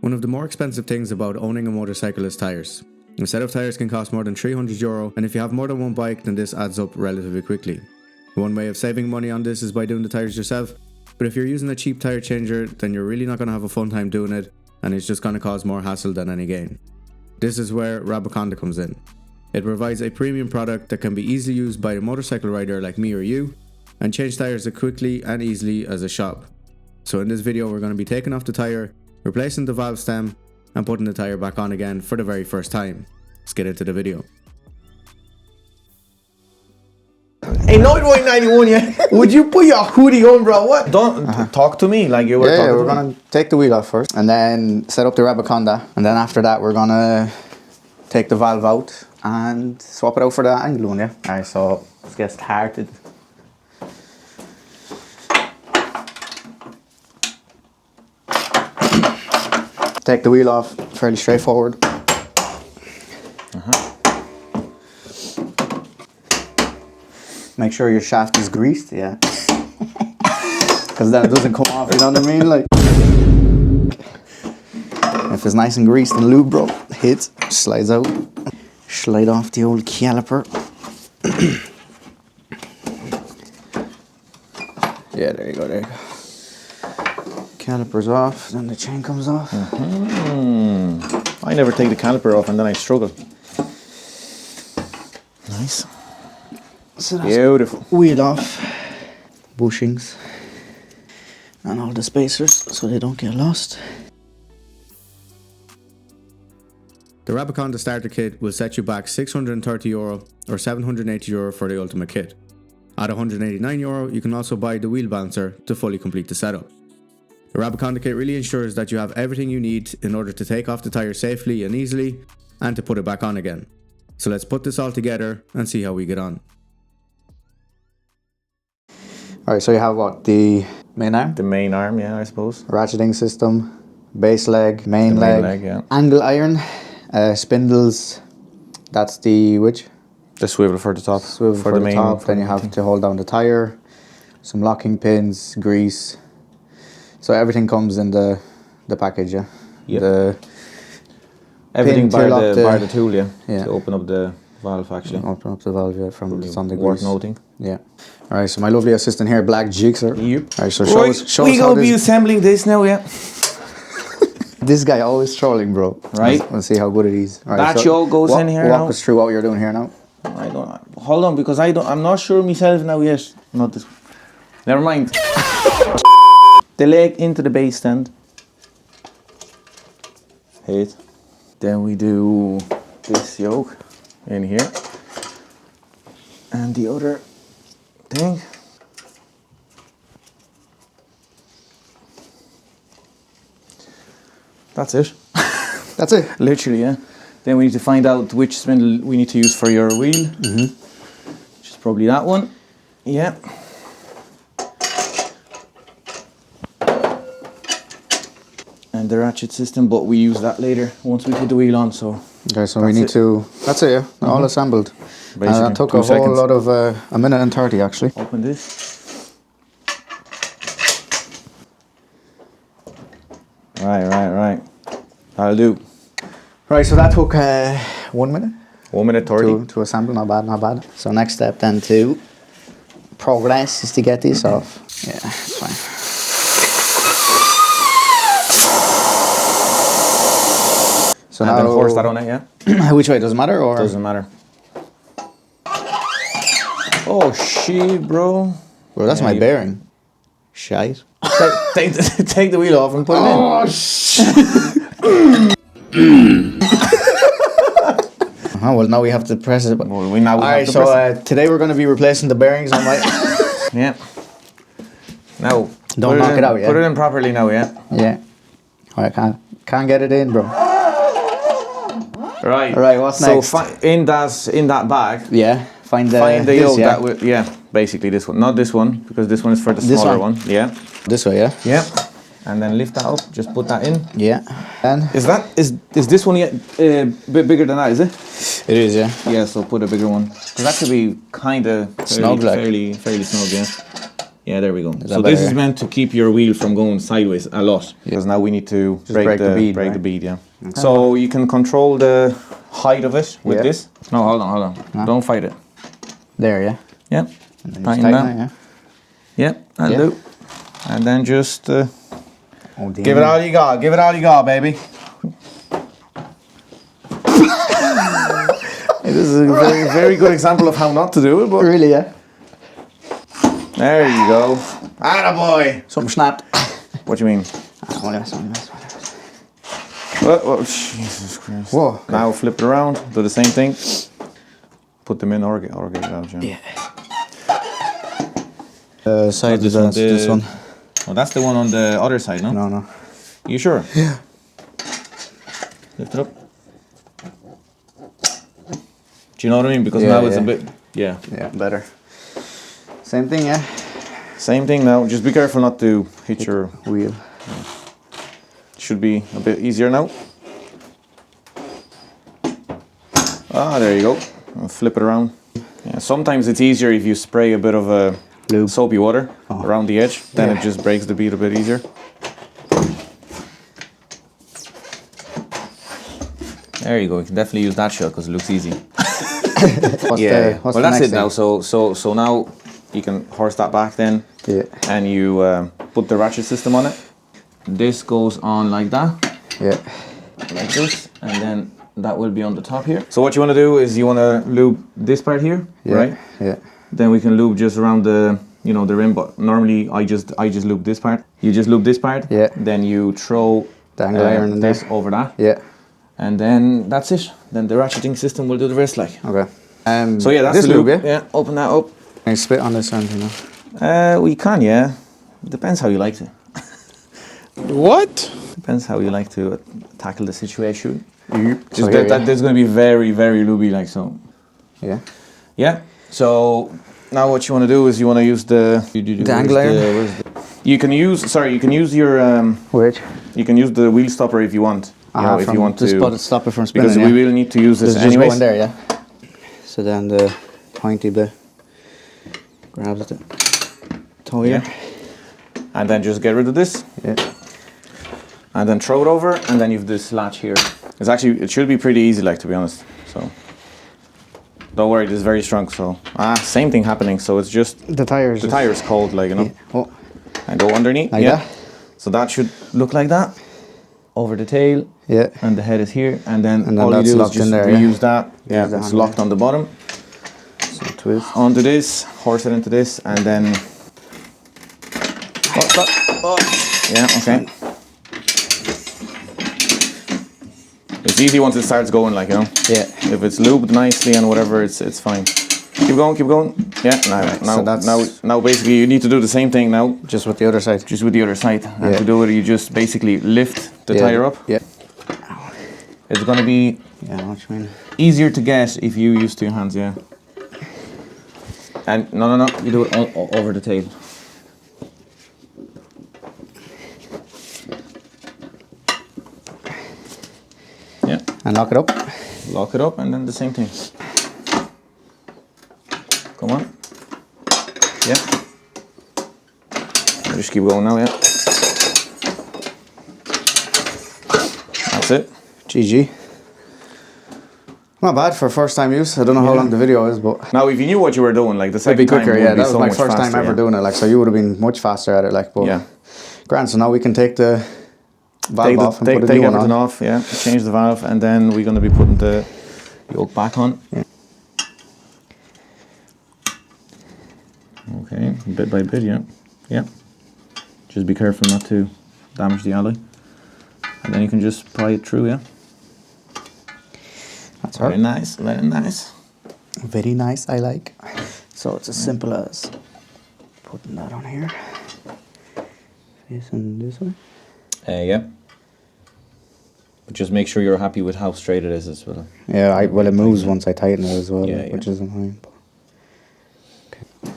One of the more expensive things about owning a motorcycle is tyres. A set of tyres can cost more than €300, and if you have more than one bike, then this adds up relatively quickly. One way of saving money on this is by doing the tyres yourself, but if you're using a cheap tyre changer, then you're really not going to have a fun time doing it, and it's just going to cause more hassle than any gain. This is where Rabaconda comes in. It provides a premium product that can be easily used by a motorcycle rider like me or you, and change tyres as quickly and easily as a shop. So in this video we're going to be taking off the tyre, replacing the valve stem, and putting the tyre back on again for the very first time. Let's get into the video. Hey, 91, yeah. Would you put your hoodie on, bro? What? Don't talk to me like you were talking to me. We're gonna take the wheel off first, and then set up the Rabaconda, and then after that we're gonna take the valve out and swap it out for the angle one, yeah. Alright, so let's get started. Take the wheel off, fairly straightforward. Make sure your shaft is greased, yeah. Because then it doesn't come off, you know what I mean? Like, if it's nice and greased and lube, bro, hits, slides out. Slide off the old caliper. Yeah, there you go, there you go. Caliper's off, then the chain comes off. I never take the caliper off and then I struggle. Nice. So that's beautiful. Wheel off. Bushings. And all the spacers so they don't get lost. The Rabaconda starter kit will set you back €630 or €780 for the ultimate kit. At €189 you can also buy the wheel balancer to fully complete the setup. The Rabaconda kit really ensures that you have everything you need in order to take off the tyre safely and easily, and to put it back on again. So let's put this all together and see how we get on. Alright, so you have what? The main arm? The main arm, yeah, I suppose. Ratcheting system, base leg, main leg, yeah. angle iron, spindles, that's the which? The swivel for the top. Swivel for the main top, then you have to hold down the tyre, some locking pins, grease. So everything comes in the package, yeah? Yep. Everything bar the tool, yeah, to open up the valve actually. Open up the valve, yeah, from the grease. Worth noting. Yeah. Alright, so my lovely assistant here, Black Jigsaw. Yep. Alright, so show us we go be assembling this now, yeah. This guy always trolling, bro. Right. Let's see how good it is. Right, that show goes in here now. Walk us through what you're doing here now. I don't. Hold on, because I'm not sure myself now yet. Not this. Never mind. The leg into the base stand. Hit. Then we do this yoke in here. And the other thing. That's it. That's it. Literally, yeah. Then we need to find out which spindle we need to use for your wheel. Which is probably that one. Yeah. And the ratchet system, but we use that later once we put the wheel on. So okay, so we need to. That's it, yeah. All assembled. That took a whole lot of a minute and 30 actually. Open this. Right. That'll do. Right, so that took 1 minute. 1 minute 30 to assemble. Not bad. So next step then to progress is to get this off. Yeah, it's fine. So and now then force that on it, yeah? Which way, doesn't matter or? Doesn't matter. Oh shit, bro. Well, that's my bearing. Shite. Take the wheel off and put it in. Oh shit. Oh, well, now we have to press it. Well, we now Alright, so today we're going to be replacing the bearings on my... Yeah. Now, don't knock it out, yeah? Put it in properly now, yeah? Yeah. I can't get it in, bro. Right. Alright, what's next? So in that bag. Yeah. Find the yoke yeah? Basically this one, not this one, because this one is for the smaller one. Yeah. This way, yeah. Yeah. And then lift that up. Just put that in. Yeah. And is this one yet a bit bigger than that? Is it? It is, yeah. Yeah. So put a bigger one. Because that should be kind of snug, fairly snug, yeah. Yeah, there we go. Is So that this better? is meant to keep your wheel from going sideways a lot. Because now we need to break the bead, break right? the bead, yeah. So you can control the height of it with Yeah. this. No, hold on. No. Don't fight it. There, yeah. Yeah. And then just Tighten tighten that. it, yeah. Yeah, that'll Yeah. do. And then just Oh, give it all you got. Give it all you got, baby. This is a very, very good example of how not to do it, but Really, yeah. there you go. Attaboy! Something snapped. What do you mean? Only this. Oh, Jesus Christ. Whoa. Now flip it around, do the same thing. Put them in or get it out, yeah. Side this is one, this one. Oh, that's the one on the other side, no? No. You sure? Yeah. Lift it up. Do you know what I mean? Because Yeah, now it's a yeah. bit, yeah. Yeah, better. Same thing, yeah. Same thing now, just be careful not to hit your, Wheel. should be a bit easier now. Ah, there you go. I'll flip it around. Yeah, sometimes it's easier if you spray a bit of Lube. soapy water around the edge, then Yeah. it just breaks the bead a bit easier. There you go, you can definitely use that shot because it looks easy. What's Well, the that's next it now. thing? So now you can horse that back then, Yeah. and you put the ratchet system on it. This goes on like that, Yeah. like this, and then that will be on the top here. So what you want to do is you want to lube this part here, Yeah. right? Yeah. Then we can lube just around the, the rim. But normally I just lube this part. You just lube this part. Yeah. Then you throw The angle iron in this there. over that, Yeah. and then that's it. Then the ratcheting system will do the rest, like. Okay. So yeah, that's this the lube. lube, yeah. Yeah, open that up. Can you spit on this end, you know? We can, yeah. Depends how you like to. What? Depends how you like to tackle the situation. So Just here, that there's going to be very, very lubey, like so. yeah. Yeah. So now what you want to do is you want to use the angle iron? You can use your Which? you can use the wheel stopper if you want. If you want to, stop it from spinning. because we will need to use this Does it just go anyways. in there, yeah. So then the pointy bit grabs at the toe here. And then just get rid of this, Yeah. and then throw it over, and then you've this latch here. It should be pretty easy, like, to be honest. So don't worry, this is very strong. So same thing happening. So it's just The tires. the tire's cold, like, Yeah. Oh, and go underneath. like that. So that should look like that. Over the tail, Yeah. and the head is here, and then And then all you that's do is locked in just there, yeah? reuse that. Yeah, Use that it's on locked there. on the bottom. So twist. Onto this, horse it into this, and then. Oh, stop. Oh. Yeah, okay. It's easy once it starts going, like, Yeah. If it's lubed nicely and whatever, it's fine. Keep going, keep going. Yeah, now, so that's- now basically you need to do the same thing now, Just with the other side. just with the other side. And Yeah. to do it, you just basically lift the Yeah. tire up. Yeah. It's gonna be Yeah, I know what you mean. easier to get if you use two hands, yeah. And no, you do it over the tail. Yeah, And lock it up. lock it up and then the same thing. Come on. Yeah. Just keep going now, yeah. That's it. GG. Not bad for first time use. I don't know how long the video is, but Now, if you knew what you were doing, like the it'd second be time quicker. would Yeah, be that was so my much first time faster, ever yeah. doing it. Like, so you would have been much faster at it. Like, but Yeah. grand. So now we can take the valve off and put a take new one everything on. off, yeah. Change the valve, and then we're going to be putting the yoke back on. Yeah. Okay, bit by bit, yeah. Yeah. Just be careful not to damage the alloy. And then you can just pry it through, yeah. That's Very right. nice, very nice. Very nice. I like. So it's as simple as putting that on here. Facing this way. Yeah. But just make sure you're happy with how straight it is as well. Yeah. Well, it moves once I tighten it as well, Yeah, which is annoying. But. Okay.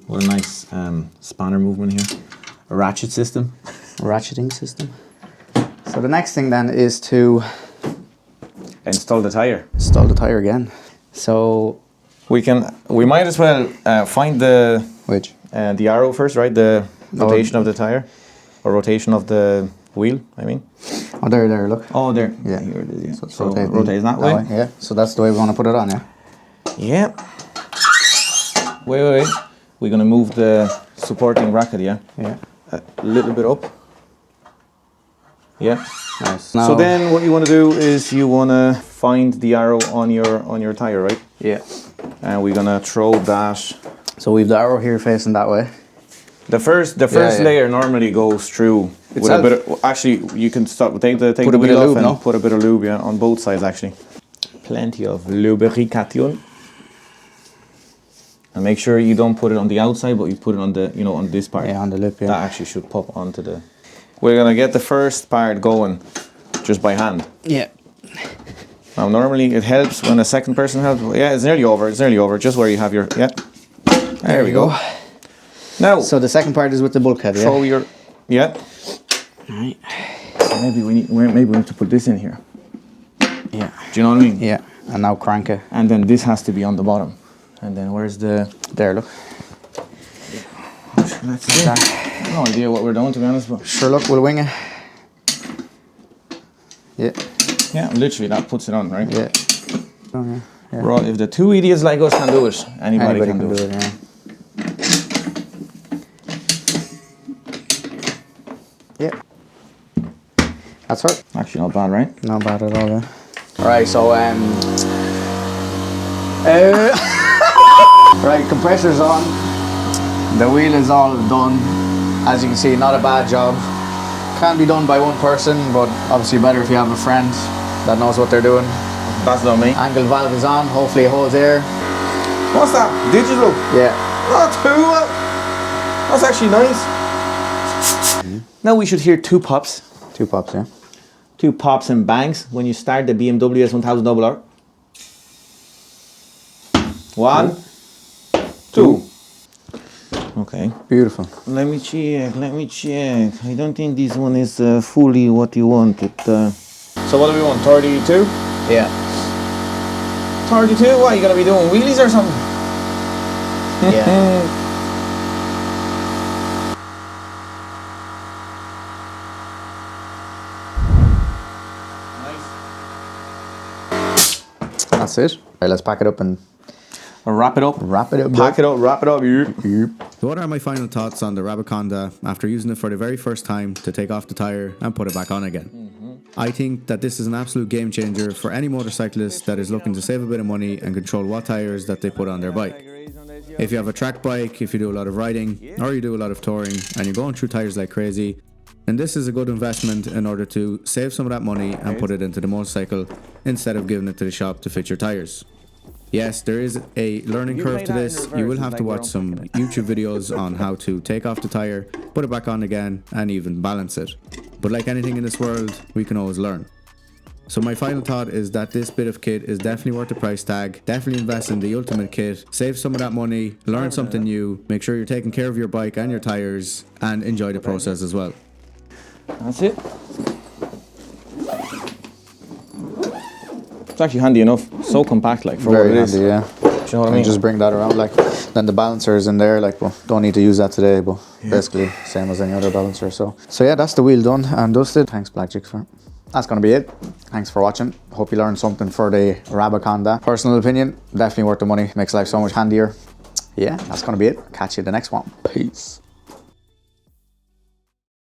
What a nice spanner movement here. A ratchet system. Ratcheting system. So the next thing then is to Install the tire. install the tire again. So we might as well find the which? the arrow first, right? The rotation of the tire, or rotation of the wheel, I mean. Oh, there, look. Oh, there. Yeah. Here it is, yeah. So rotate that way. Yeah. So that's the way we want to put it on, yeah? Yeah. Wait. We're gonna move the supporting bracket, yeah? Yeah. A little bit up. Yeah. Nice. So then what you want to do is you want to find the arrow on your tire, right? Yeah. And we're gonna throw that. So we've the arrow here facing that way. The first layer normally goes through with a bit of, actually you can stop take the wheel off and put a bit of lube, yeah, on both sides actually. Plenty of lubrication. And make sure you don't put it on the outside, but you put it on the, you know, on this part. Yeah, on the lip, yeah. That actually should pop onto the. We're gonna get the first part going just by hand. Yeah. Now normally it helps when a second person helps. Yeah, it's nearly over. Just where you have your, yeah. There we go. Now. So the second part is with the bulkhead, yeah? Throw your, yeah. Right. Maybe we need to put this in here. Yeah. Do you know what I mean? Yeah. And now crank it. And then this has to be on the bottom. And then where's the... There, look. Let's see. No idea what we're doing, to be honest, but... Sure, look, we'll wing it. Yeah. Yeah, literally that puts it on, right? Yeah. Oh, yeah. Bro, if the two idiots like us can do it, anybody can do it. Yeah. Yeah. That's right. Actually not bad, right? Not bad at all, yeah. Alright, so right, compressor's on. The wheel is all done. As you can see, not a bad job. Can be done by one person, but obviously better if you have a friend that knows what they're doing. That's not me. Angle valve is on, hopefully it holds air. What's that? Digital? Yeah. Not too well. That's actually nice. Now we should hear two pops. Two pops, yeah. Two pops and bangs when you start the BMW S1000RR. 1, 2. Okay. Beautiful. Let me check. I don't think this one is fully what you wanted. So what do we want, 32? Yeah. 32? What, you gonna be doing wheelies or something? Yeah. That's it. Right, let's pack it up and Wrap it up. Pack it up, wrap it up. So what are my final thoughts on the Rabaconda after using it for the very first time to take off the tyre and put it back on again? I think that this is an absolute game changer for any motorcyclist that is looking to save a bit of money and control what tyres that they put on their bike. If you have a track bike, if you do a lot of riding, or you do a lot of touring and you're going through tyres like crazy, then this is a good investment in order to save some of that money and put it into the motorcycle instead of giving it to the shop to fit your tyres. Yes, there is a learning curve to this. You will have to watch some YouTube videos on how to take off the tyre, put it back on again, and even balance it. But like anything in this world, we can always learn. So my final thought is that this bit of kit is definitely worth the price tag. Definitely invest in the ultimate kit, save some of that money, learn something new, make sure you're taking care of your bike and your tyres, and enjoy the process as well. That's it. It's actually handy enough. So compact, like, for very what it is. handy, yeah. Do you know what I mean? Just bring that around, like, then the balancer is in there, like, well, don't need to use that today, but basically same as any other balancer. So yeah, that's the wheel done and dusted. Thanks, Black Chicks, for it. That's gonna be it. Thanks for watching. Hope you learned something for the Rabaconda. Personal opinion, definitely worth the money. Makes life so much handier. Yeah, that's gonna be it. Catch you in the next one. Peace.